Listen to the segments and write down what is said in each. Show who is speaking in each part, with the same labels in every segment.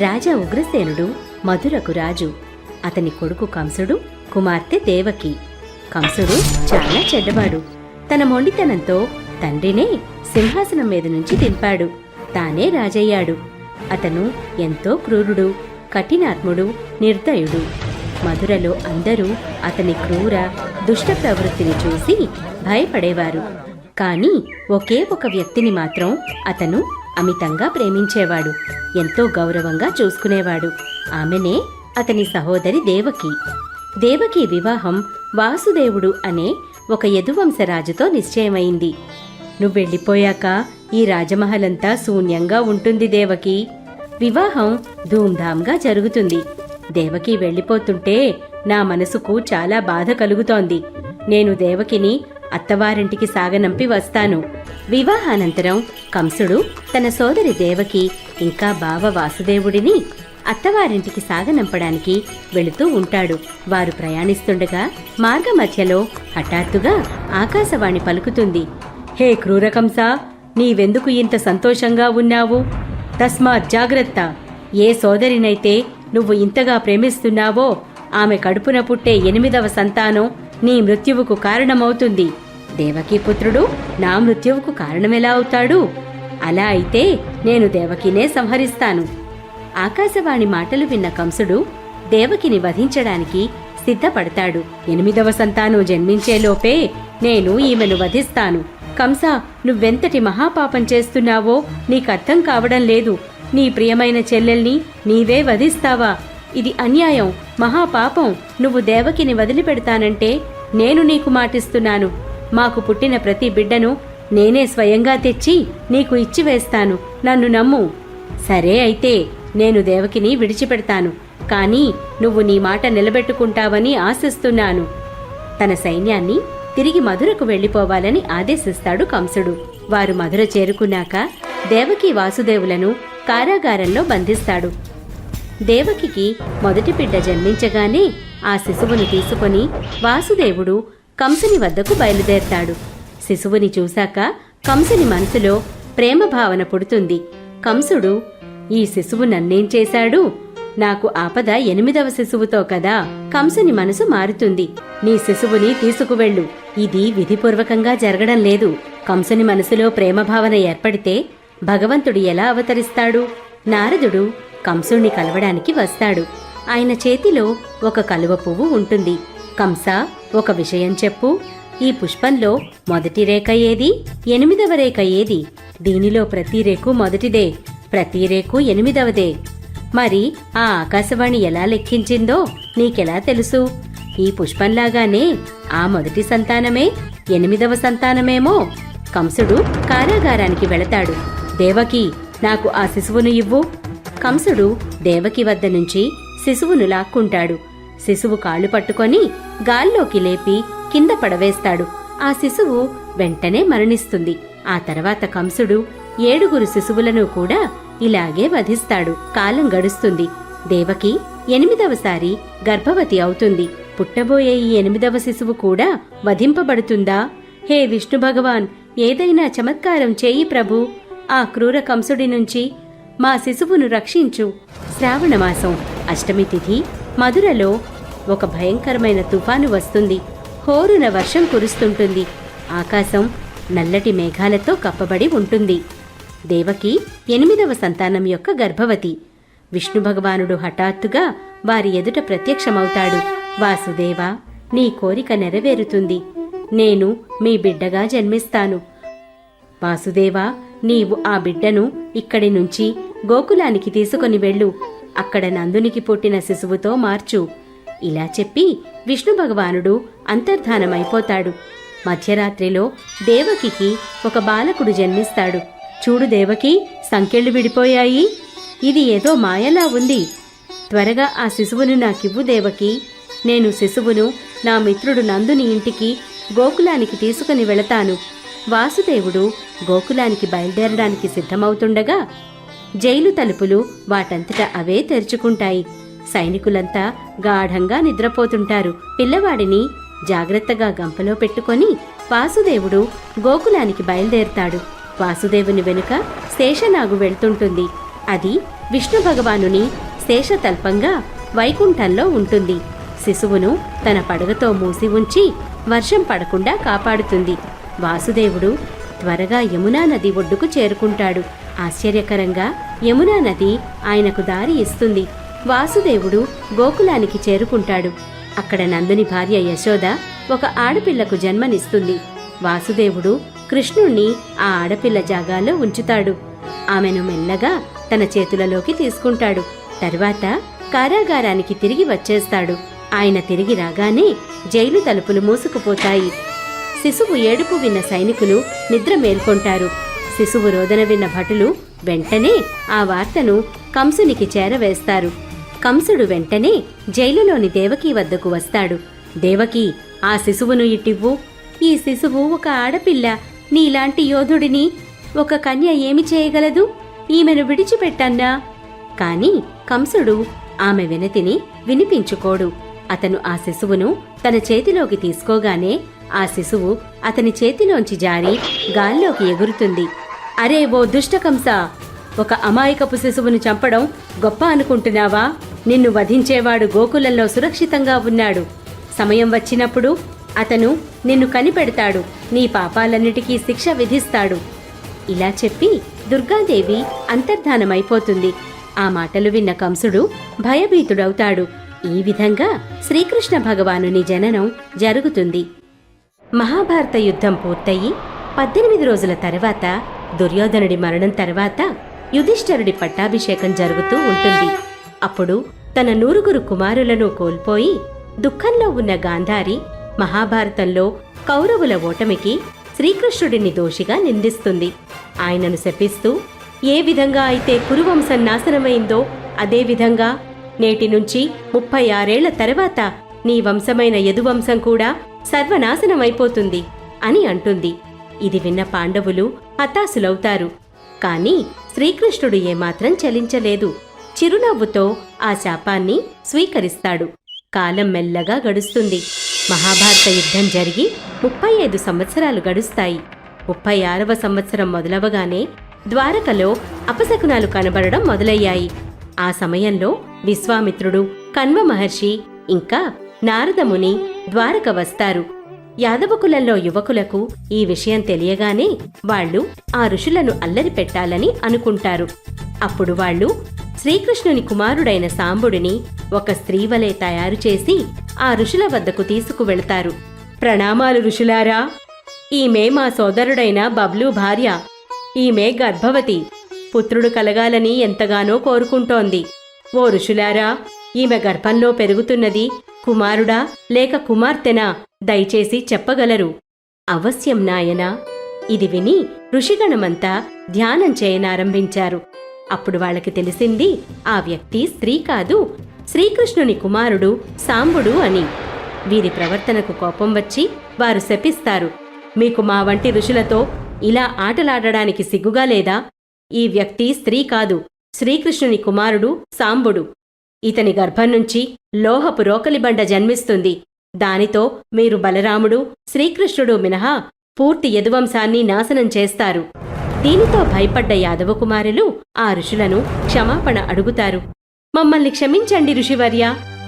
Speaker 1: రాజా ఉగ్రసేనుడు మధురకు రాజు. అతని కొడుకు కంసుడు, కుమార్తె దేవకి. కంసుడు చాలా చెడ్డవాడు. తన మొండితనంతో తండ్రినే సింహాసనం మీద నుంచి దింపాడు. తానే రాజయ్యాడు. అతను ఎంతో క్రూరుడు, కఠినాత్ముడు, నిర్దయుడు. మధురలో అందరూ అతని క్రూర, దుష్ట ప్రవృత్తిని చూసి భయపడేవారు. కాని ఒకే ఒక వ్యక్తిని మాత్రం అతను అమితంగా ప్రేమించేవాడు, ఎంతో గౌరవంగా చూసుకునేవాడు. ఆమెనే అతని సహోదరి దేవకి. దేవకి వివాహం వాసుదేవుడు అనే ఒక యదువంశరాజుతో నిశ్చయమైంది. నువ్వెళ్ళిపోయాక ఈ రాజమహలంతా శూన్యంగా ఉంటుంది దేవకి. వివాహం ధూమ్ధాంగా జరుగుతుంది. దేవకి వెళ్ళిపోతుంటే నా మనసుకు చాలా బాధ కలుగుతోంది. నేను దేవకిని అత్తవారింటికి సాగనంపి వస్తాను. వివాహానంతరం కంసుడు తన సోదరి దేవకి ఇంకా బావ వాసుదేవుడిని అత్తవారింటికి సాగనంపడానికి వెళుతూ ఉంటాడు. వారు ప్రయాణిస్తుండగా మార్గమధ్యలో హఠాత్తుగా ఆకాశవాణి పలుకుతుంది. హే క్రూరకంసా, నీవెందుకు ఇంత సంతోషంగా ఉన్నావు? తస్మాత్ జాగ్రత్త. ఏ సోదరినైతే నువ్వు ఇంతగా ప్రేమిస్తున్నావో ఆమె కడుపున పుట్టే 8వ సంతానం నీ మృత్యువుకు కారణమవుతుంది. దేవకీ పుత్రుడు నా మృత్యువుకు కారణమెలా అవుతాడు? అలా అయితే నేను దేవకినే సంహరిస్తాను. ఆకాశవాణి మాటలు విన్న కంసుడు దేవకిని వధించడానికి సిద్ధపడతాడు. 8వ సంతానం జన్మించేలోపే నేను ఈమెను వధిస్తాను. కంసా, నువ్వెంతటి మహాపాపం చేస్తున్నావో నీకర్థం కావడం లేదు. నీ ప్రియమైన చెల్లెల్ని నీవే వధిస్తావా? ఇది అన్యాయం, మహాపాపం. నువ్వు దేవకిని వదిలిపెడతానంటే నేను నీకు మాటిస్తున్నాను. మాకు పుట్టిన ప్రతి బిడ్డను నేనే స్వయంగా తెచ్చి నీకు ఇచ్చివేస్తాను. నన్ను నమ్ము. సరే అయితే నేను దేవకిని విడిచిపెడతాను. కానీ నువ్వు నీ మాట నిలబెట్టుకుంటావని ఆశిస్తున్నాను. తన సైన్యాన్ని తిరిగి మధురకు వెళ్లిపోవాలని ఆదేశిస్తాడు కంసుడు. వారు మధుర చేరుకున్నాక దేవకి వాసుదేవులను కారాగారంలో బంధిస్తాడు. దేవకికి మొదటి బిడ్డ జన్మించగానే ఆ శిశువును తీసుకొని వాసుదేవుడు కంసుని వద్దకు బయలుదేరతాడు. శిశువుని చూశాక కంసుని మనసులో ప్రేమ భావన పుడుతుంది. కంసుడు, ఈ శిశువు నన్నేం చేశాడు? నాకు ఆపద 8వ శిశువుతో కదా. కంసుని మనసు మారుతుంది. నీ శిశువుని తీసుకువెళ్ళు. ఇది విధిపూర్వకంగా జరగడం లేదు. కంసుని మనసులో ప్రేమభావన ఏర్పడితే భగవంతుడు ఎలా అవతరిస్తాడు? నారదుడు కంసుణ్ణి కలవడానికి వస్తాడు. ఆయన చేతిలో ఒక కలువ పువ్వు ఉంటుంది. కంస, ఒక విషయం చెప్పు. ఈ పుష్పంలో మొదటి రేఖ ఏది? 8వ రేఖ ఏది? దీనిలో ప్రతి రేకు మొదటిదే, ప్రతి రేకు 8వదే. మరి ఆ ఆకాశవాణి ఎలా లెక్కించిందో నీకెలా తెలుసు? ఈ పుష్పంలాగానే ఆ మొదటి సంతానమే 8వ సంతానమేమో. కంసుడు కారాగారానికి వెళతాడు. దేవకి, నాకు ఆ శిశువును ఇవ్వు. కంసుడు దేవకి వద్ద నుంచి శిశువును లాక్కుంటాడు. శిశువు కాళ్ళు పట్టుకొని గాల్లోకి లేపి కింద పడవేస్తాడు. ఆ శిశువు వెంటనే మరణిస్తుంది. ఆ తర్వాత కంసుడు 7 శిశువులను కూడా ఇలాగే వధిస్తాడు. కాలం గడుస్తుంది. దేవకి 8వసారి గర్భవతి అవుతుంది. పుట్టబోయే ఈ 8వ శిశువు కూడా వధింపబడుతుందా? హే విష్ణు భగవాన్, ఏదైనా చమత్కారం చేయి ప్రభు. ఆ క్రూర కంసుడి నుంచి మా శిశువును రక్షించు. శ్రావణమాసం అష్టమి తిథి. మధురలో ఒక భయంకరమైన తుఫాను వస్తుంది. హోరున వర్షం కురుస్తుంటుంది. ఆకాశం నల్లటి మేఘాలతో కప్పబడి ఉంటుంది. దేవకి 8వ సంతానం యొక్క గర్భవతి. విష్ణు భగవానుడు హఠాత్తుగా వారి ఎదుట ప్రత్యక్షమవుతాడు. వాసుదేవా, నీ కోరిక నెరవేరుతుంది. నేను మీ బిడ్డగా జన్మిస్తాను. వాసుదేవా, నీవు ఆ బిడ్డను ఇక్కడి నుంచి గోకులానికి తీసుకొని వెళ్ళు. అక్కడ నందునికి పుట్టిన శిశువుతో మార్చు. ఇలా చెప్పి విష్ణు భగవానుడు అంతర్ధానమైపోతాడు. మధ్యరాత్రిలో దేవకికి ఒక బాలకుడు జన్మిస్తాడు. చూడు దేవకి, సంకెళ్ళు విడిపోయాయి. ఇది ఏదో మాయలా ఉంది. త్వరగా ఆ శిశువును నాకివ్వు దేవకి. నేను శిశువును నా మిత్రుడు నందుని ఇంటికి గోకులానికి తీసుకుని వెళతాను. వాసుదేవుడు గోకులానికి బయలుదేరడానికి సిద్ధమవుతుండగా జైలు తలుపులు వాటంతట అవే తెరుచుకుంటాయి. సైనికులంతా గాఢంగా నిద్రపోతుంటారు. పిల్లవాడిని జాగ్రత్తగా గంపలో పెట్టుకొని వాసుదేవుడు గోకులానికి బయలుదేరతాడు. వాసుదేవుని వెనుక శేషనాగు వెళ్తుంటుంది. అది విష్ణు భగవానుని శేషతల్పంగా వైకుంఠంలో ఉంటుంది. శిశువును తన పడగతో మూసి ఉంచి వర్షం పడకుండా కాపాడుతుంది. వాసుదేవుడు త్వరగా యమునా నది ఒడ్డుకు చేరుకుంటాడు. ఆశ్చర్యకరంగా యమునా నది ఆయనకు దారి ఇస్తుంది. వాసుదేవుడు గోకులానికి చేరుకుంటాడు. అక్కడ నందుని భార్య యశోద ఒక ఆడపిల్లకు జన్మనిస్తుంది. వాసుదేవుడు కృష్ణుణ్ణి ఆ ఆడపిల్ల జాగాలో ఉంచుతాడు. ఆమెను మెల్లగా తన చేతులలోకి తీసుకుంటాడు. తర్వాత కారాగారానికి తిరిగి వచ్చేస్తాడు. ఆయన తిరిగి రాగానే జైలు తలుపులు మూసుకుపోతాయి. శిశువు ఏడుపు విన్న సైనికులు నిద్ర మేల్కొంటారు. శిశువు రోదన విన్న భటులు వెంటనే ఆ వార్తను కంసునికి చేరవేస్తారు. కంసుడు వెంటనే జైలులోని దేవకీ వద్దకు వస్తాడు. దేవకీ, ఆ శిశువును ఇట్టివ్వు. ఈ శిశువు ఒక ఆడపిల్ల. నీలాంటి యోధుడిని ఒక కన్య ఏమి చేయగలదు? ఈమెను విడిచిపెట్టన్నా. కాని కంసుడు ఆమె వినతిని వినిపించుకోడు. అతను ఆ శిశువును తన చేతిలోకి తీసుకోగానే ఆ శిశువు అతని చేతిలోంచి జారి గాల్లోకి ఎగురుతుంది. అరే ఓ దుష్టకంస! ఒక అమాయకపు శిశువును చంపడం గొప్ప అనుకుంటున్నావా? నిన్ను వధించేవాడు గోకులంలో సురక్షితంగా ఉన్నాడు. సమయం వచ్చినప్పుడు అతను నిన్ను కనిపెడతాడు. నీ పాపాలన్నిటికీ శిక్ష విధిస్తాడు. ఇలా చెప్పి దుర్గాదేవి అంతర్ధానమైపోతుంది. ఆ మాటలు విన్న కంసుడు భయభీతుడవుతాడు. ఈ విధంగా శ్రీకృష్ణ భగవానుని జననం జరుగుతుంది. మహాభారత యుద్ధం పూర్తయి 18 రోజుల తర్వాత దుర్యోధనుడి మరణం తర్వాత యుధిష్ఠరుడి పట్టాభిషేకం జరుగుతూ ఉంటుంది. అప్పుడు తన 9 కుమారులను కోల్పోయి దుఃఖంలో ఉన్న గాంధారి మహాభారతంలో కౌరవుల ఓటమికి శ్రీకృష్ణుడిని దోషిగా నిందిస్తుంది. ఆయనను శపిస్తూ, ఏ విధంగా అయితే కురువంశం నాశనమైందో అదేవిధంగా నేటి నుంచి 36 తర్వాత నీ వంశమైన యదువంశం కూడా సర్వనాశనమైపోతుంది అని అంటుంది. ఇది విన్న పాండవులు హతాశులవుతారు. కాని శ్రీకృష్ణుడు ఏమాత్రం చలించలేదు. చిరునవ్వుతో ఆ శాపాన్ని స్వీకరిస్తాడు. కాలం మెల్లగా గడుస్తుంది. మహాభారత యుద్ధం జరిగి 35 సంవత్సరాలు గడుస్తాయి. 36వ సంవత్సరం మొదలవగానే ద్వారకలో అపశకునాలు కనబడడం మొదలయ్యాయి. ఆ సమయంలో విశ్వామిత్రుడు, కణ్వ మహర్షి ఇంకా నారదముని ద్వారక వస్తారు. యాదవకులంలో యువకులకు ఈ విషయం తెలియగానే వాళ్ళు ఆ ఋషులను అల్లరి పెట్టాలని అనుకుంటారు. అప్పుడు వాళ్ళు శ్రీకృష్ణుని కుమారుడైన సాంబుడిని ఒక స్త్రీవలే తయారు చేసి ఆ ఋషుల వద్దకు తీసుకువెళతారు. ప్రణామాలు ఋషులారా! ఈమె మా సోదరుడైన బబ్లు భార్య. ఈమె గర్భవతి. పుత్రుడు కలగాలని ఎంతగానో కోరుకుంటోంది. ఓ ఋషులారా, ఈమె గర్భంలో పెరుగుతున్నది కుమారుడా లేక కుమార్తెనా? దయచేసి చెప్పగలరు. అవశ్యం నాయనా. ఇది విని ఋషిగణమంతా ధ్యానం చేయనారంభించారు. అప్పుడు వాళ్ళకి తెలిసింది ఆ వ్యక్తి స్త్రీ కాదు, శ్రీకృష్ణుని కుమారుడు సాంబుడు అని. వీరి ప్రవర్తనకు కోపం వచ్చి వారు శపిస్తారు. మీకు మా వంటి ఋషులతో ఇలా ఆటలాడడానికి సిగ్గుగా లేదా? ఈ వ్యక్తి స్త్రీ కాదు, శ్రీకృష్ణుని కుమారుడు సాంబుడు. ఇతని గర్భం నుంచి లోహపు రోకలిబండ జన్మిస్తుంది. దానితో మీరు బలరాముడు, శ్రీకృష్ణుడు మినహా పూర్తి యదువంశాన్ని నాశనం చేస్తారు. దీనితో భయపడ్డ యాదవకుమారులు ఆ ఋషులను క్షమాపణ అడుగుతారు. మమ్మల్ని క్షమించండి ఋషివర్య,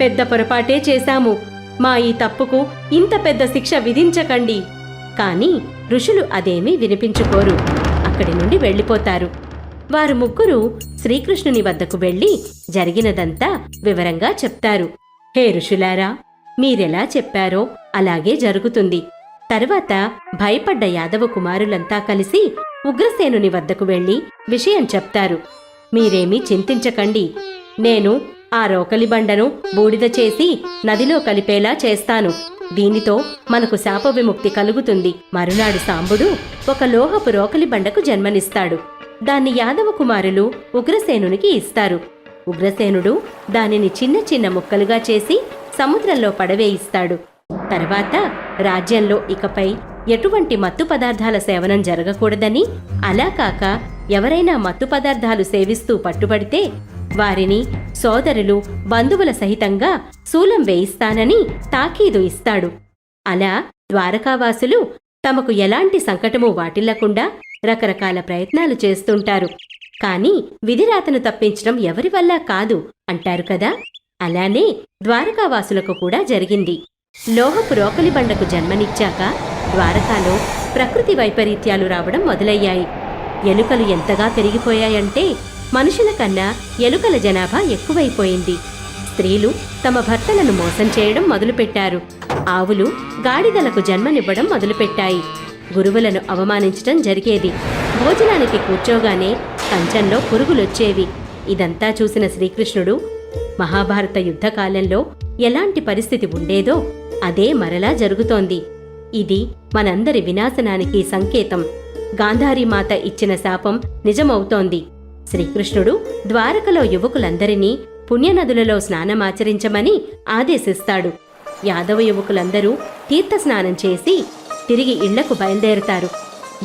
Speaker 1: పెద్ద పొరపాటే చేశాము. మా ఈ తప్పుకు ఇంత పెద్ద శిక్ష విధించకండి. కాని ఋషులు అదేమీ వినిపించుకోరు. అక్కడి నుండి వెళ్ళిపోతారు. వారు ముగ్గురు శ్రీకృష్ణుని వద్దకు వెళ్లి జరిగినదంతా వివరంగా చెప్తారు. హే ఋషులారా, మీరెలా చెప్పారో అలాగే జరుగుతుంది. తర్వాత భయపడ్డ యాదవ కుమారులంతా కలిసి ఉగ్రసేనుని వద్దకు వెళ్లి విషయం చెప్తారు. మీరేమీ చింతించకండి. నేను ఆ రోకలిబండను బూడిద చేసి నదిలో కలిపేలా చేస్తాను. దీనితో మనకు శాప విముక్తి కలుగుతుంది. మరునాడు సాంబుడు ఒక లోహపు రోకలిబండకు జన్మనిస్తాడు. దాన్ని యాదవ కుమారులు ఉగ్రసేనునికి ఇస్తారు. ఉగ్రసేనుడు దానిని చిన్న చిన్న ముక్కలుగా చేసి సముద్రంలో పడవేయిస్తాడు. తర్వాత రాజ్యంలో ఇకపై ఎటువంటి మత్తు పదార్థాల సేవనం జరగకూడదని, అలా కాక ఎవరైనా మత్తు పదార్థాలు సేవిస్తూ పట్టుబడితే వారిని సోదరులు, బంధువుల సహితంగా శూలం వేయిస్తానని తాకీదు ఇస్తాడు. అలా ద్వారకావాసులు తమకు ఎలాంటి సంకటము వాటిల్లకుండా రకరకాల ప్రయత్నాలు చేస్తుంటారు. కాని విధిరాతను తప్పించడం ఎవరి వల్ల కాదు అంటారు కదా, అలానే ద్వారకావాసులకు కూడా జరిగింది. లోహపు రోకలి బండకు జన్మనిచ్చాక ద్వారకాలో ప్రకృతి వైపరీత్యాలు రావడం మొదలయ్యాయి. ఎలుకలు ఎంతగా పెరిగిపోయాయంటే మనుషుల కన్నా ఎలుకల జనాభా ఎక్కువైపోయింది. స్త్రీలు తమ భర్తలను మోసం చేయడం మొదలుపెట్టారు. ఆవులు గాడిదలకు జన్మనివ్వడం మొదలుపెట్టాయి. గురువులను అవమానించటం జరిగేది. భోజనానికి కూర్చోగానే కంచంలో పురుగులొచ్చేవి. ఇదంతా చూసిన శ్రీకృష్ణుడు మహాభారత యుద్ధకాలంలో ఎలాంటి పరిస్థితి ఉండేదో అదే మరలా జరుగుతోంది. ఇది మనందరి వినాశనానికి సంకేతం. గాంధారీమాత ఇచ్చిన శాపం నిజమవుతోంది. శ్రీకృష్ణుడు ద్వారకలో యువకులందరినీ పుణ్యనదులలో స్నానమాచరించమని ఆదేశిస్తాడు. యాదవ యువకులందరూ తీర్థస్నానం చేసి తిరిగి ఇళ్లకు బయలుదేరుతారు.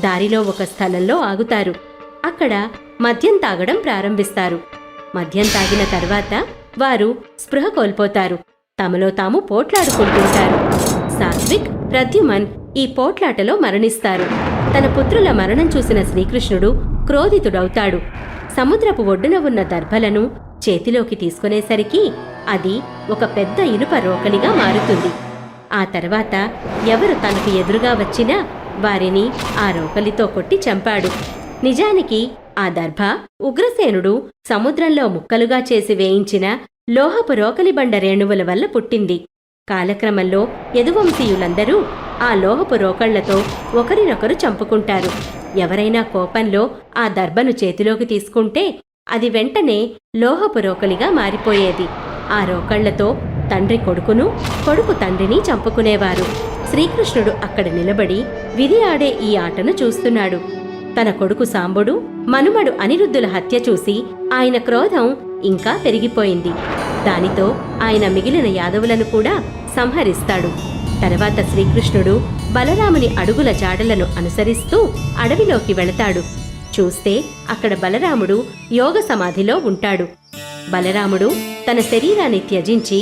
Speaker 1: దారిలో ఒక స్థలంలో ఆగుతారు. అక్కడ మద్యం తాగడం ప్రారంభిస్తారు. మద్యం తాగిన తర్వాత వారు స్పృహ కోల్పోతారు. తమలో తాము పోట్లాడుకుంటుంటారు. సాత్విక్, ప్రద్యుమన్ ఈ పోట్లాటలో మరణిస్తారు. తన పుత్రుల మరణం చూసిన శ్రీకృష్ణుడు క్రోధితుడవుతాడు. సముద్రపు ఒడ్డున ఉన్న దర్భలను చేతిలోకి తీసుకునేసరికి అది ఒక పెద్ద ఇనుప రోకలిగా మారుతుంది. ఆ తర్వాత ఎవరు తనకు ఎదురుగా వచ్చినా వారిని ఆ రోకలితో కొట్టి చంపాడు. నిజానికి ఆ దర్భ ఉగ్రసేనుడు సముద్రంలో ముక్కలుగా చేసి వేయించిన లోహపు రోకలి బండ రేణువుల వల్ల పుట్టింది. కాలక్రమంలో యదువంశీయులందరూ ఆ లోహపు రోకళ్లతో ఒకరినొకరు చంపుకుంటారు. ఎవరైనా కోపంలో ఆ దర్భను చేతిలోకి తీసుకుంటే అది వెంటనే లోహపు రోకలిగా మారిపోయేది. ఆ రోకళ్లతో తండ్రి కొడుకును, కొడుకు తండ్రిని చంపుకునేవారు. శ్రీకృష్ణుడు అక్కడ నిలబడి విధి ఆడే ఈ ఆటను చూస్తున్నాడు. తన కొడుకు సాంబుడు, మనుమడు అనిరుద్ధుల హత్య చూసి ఆయన క్రోధం ఇంకా పెరిగిపోయింది. దానితో ఆయన మిగిలిన యాదవులను కూడా సంహరిస్తాడు. తర్వాత శ్రీకృష్ణుడు బలరాముని అడుగుల జాడలను అనుసరిస్తూ అడవిలోకి వెళతాడు. చూస్తే అక్కడ బలరాముడు యోగ సమాధిలో ఉంటాడు. బలరాముడు తన శరీరాన్ని త్యజించి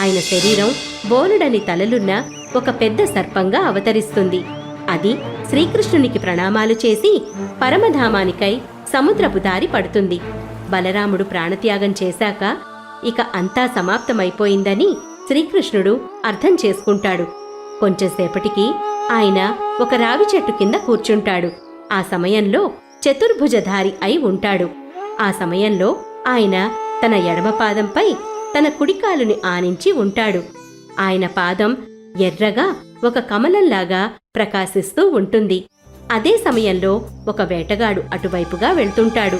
Speaker 1: ఆయన శరీరం బోలుడని తలలున్న ఒక పెద్ద సర్పంగా అవతరిస్తుంది. అది శ్రీకృష్ణునికి ప్రణామాలు చేసి పరమధామానికై సముద్రపు దారి పడుతుంది. బలరాముడు ప్రాణత్యాగం చేశాక ఇక అంతా సమాప్తమైపోయిందని శ్రీకృష్ణుడు అర్థం చేసుకుంటాడు. కొంచెంసేపటికి ఆయన ఒక రావి చెట్టు కింద కూర్చుంటాడు. ఆ సమయంలో చతుర్భుజధారి అయి ఉంటాడు. ఆ సమయంలో ఆయన తన ఎడమ పాదంపై తన కుడికాలుని ఆనించి ఉంటాడు. ఆయన పాదం ఎర్రగా ఒక కమలంలాగా ప్రకాశిస్తూ ఉంటుంది. అదే సమయంలో ఒక వేటగాడు అటువైపుగా వెళ్తుంటాడు.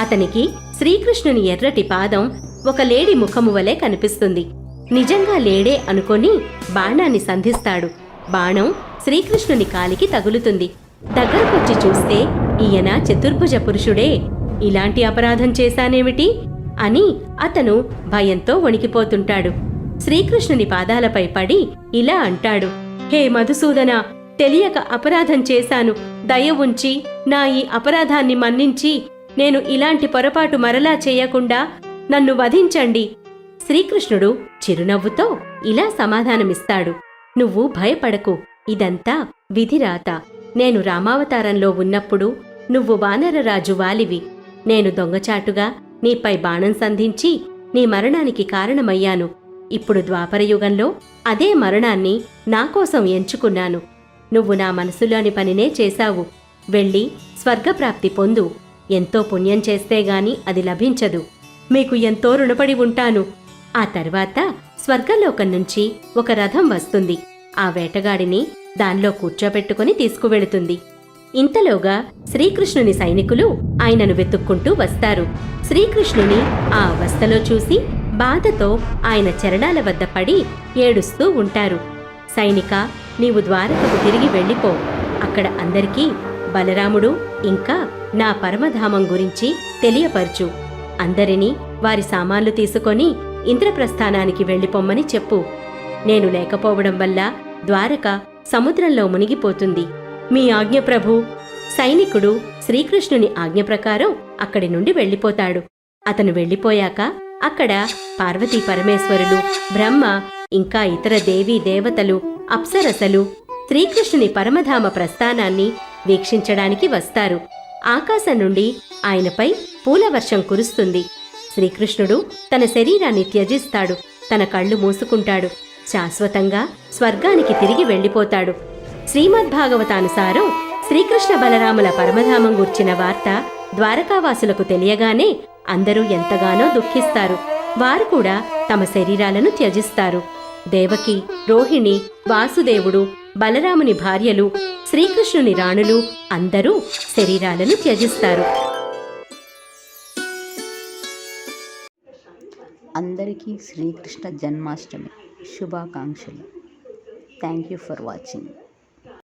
Speaker 1: అతనికి శ్రీకృష్ణుని ఎర్రటి పాదం ఒక లేడి ముఖము వలె కనిపిస్తుంది. నిజంగా లేడే అనుకొని బాణాన్ని సంధిస్తాడు. బాణం శ్రీకృష్ణుని కాలికి తగులుతుంది. దగ్గరకొచ్చి చూస్తే ఈయన చతుర్భుజ పురుషుడే. ఇలాంటి అపరాధం చేశానేమిటి అని అతను భయంతో వణికిపోతుంటాడు. శ్రీకృష్ణుని పాదాలపై పడి ఇలా అంటాడు, హే మధుసూదన, తెలియక అపరాధం చేశాను. దయ ఉంచి నా ఈ అపరాధాన్ని మన్నించి నేను ఇలాంటి పొరపాటు మరలా చేయకుండా నన్ను వధించండి. శ్రీకృష్ణుడు చిరునవ్వుతో ఇలా సమాధానమిస్తాడు, నువ్వు భయపడకు, ఇదంతా విధిరాత. నేను రామావతారంలో ఉన్నప్పుడు నువ్వు వానరరాజు వాలివి. నేను దొంగచాటుగా నీపై బాణం సంధించి నీ మరణానికి కారణమయ్యాను. ఇప్పుడు ద్వాపరయుగంలో అదే మరణాన్ని నాకోసం ఎంచుకున్నాను. నువ్వు నా మనసులోని పనినే చేశావు. వెళ్ళి స్వర్గప్రాప్తి పొందు. ఎంతో పుణ్యం చేస్తేగాని అది లభించదు. మీకు ఎంతో రుణపడి ఉంటాను. ఆ తర్వాత స్వర్గలోకం నుంచి ఒక రథం వస్తుంది. ఆ వేటగాడిని దానిలో కూర్చోబెట్టుకుని తీసుకువెళుతుంది. ఇంతలోగా శ్రీకృష్ణుని సైనికులు ఆయనను వెతుక్కుంటూ వస్తారు. శ్రీకృష్ణుని ఆ అవస్థలో చూసి బాధతో ఆయన చరణాల వద్ద పడి ఏడుస్తూ ఉంటారు. సైనిక, నీవు ద్వారకకు తిరిగి వెళ్ళిపో. అక్కడ అందరికీ బలరాముడు ఇంకా నా పరమధామం గురించి తెలియపరచు. అందరినీ వారి సామాన్లు తీసుకొని ఇంద్రప్రస్థానానికి వెళ్ళిపోమ్మని చెప్పు. నేను లేకపోవడం వల్ల ద్వారక సముద్రంలో మునిగిపోతుంది. మీ ఆజ్ఞ ప్రభూ. సైనికుడు శ్రీకృష్ణుని ఆజ్ఞ ప్రకారం అక్కడి నుండి వెళ్ళిపోతాడు. అతను వెళ్ళిపోయాక అక్కడ పార్వతీ పరమేశ్వరులు, బ్రహ్మ ఇంకా ఇతర దేవీ దేవతలు, అప్సరసలు శ్రీకృష్ణుని పరమధామ ప్రస్థానాన్ని వీక్షించడానికి వస్తారు. ఆకాశం నుండి ఆయనపై పూల వర్షం కురుస్తుంది. శ్రీకృష్ణుడు తన శరీరాన్ని త్యజిస్తాడు. తన కళ్ళు మూసుకుంటాడు. శాశ్వతంగా స్వర్గానికి తిరిగి వెళ్ళిపోతాడు. శ్రీమద్భాగవతానుసారం శ్రీకృష్ణ బలరాముల పరమధామం గూర్చిన వార్త ద్వారకావాసులకు తెలియగానే అందరూ ఎంతగానో దుఃఖిస్తారు. వారు కూడా తమ శరీరాలను త్యజిస్తారు. దేవకి, రోహిణి, వాసుదేవుడు, బలరాముని భార్యలు, శ్రీకృష్ణుని రాణులు అందరూ శరీరాలను త్యజిస్తారు.
Speaker 2: అందరికీ శ్రీకృష్ణ జన్మాష్టమి శుభాకాంక్షలు. Thank you for watching.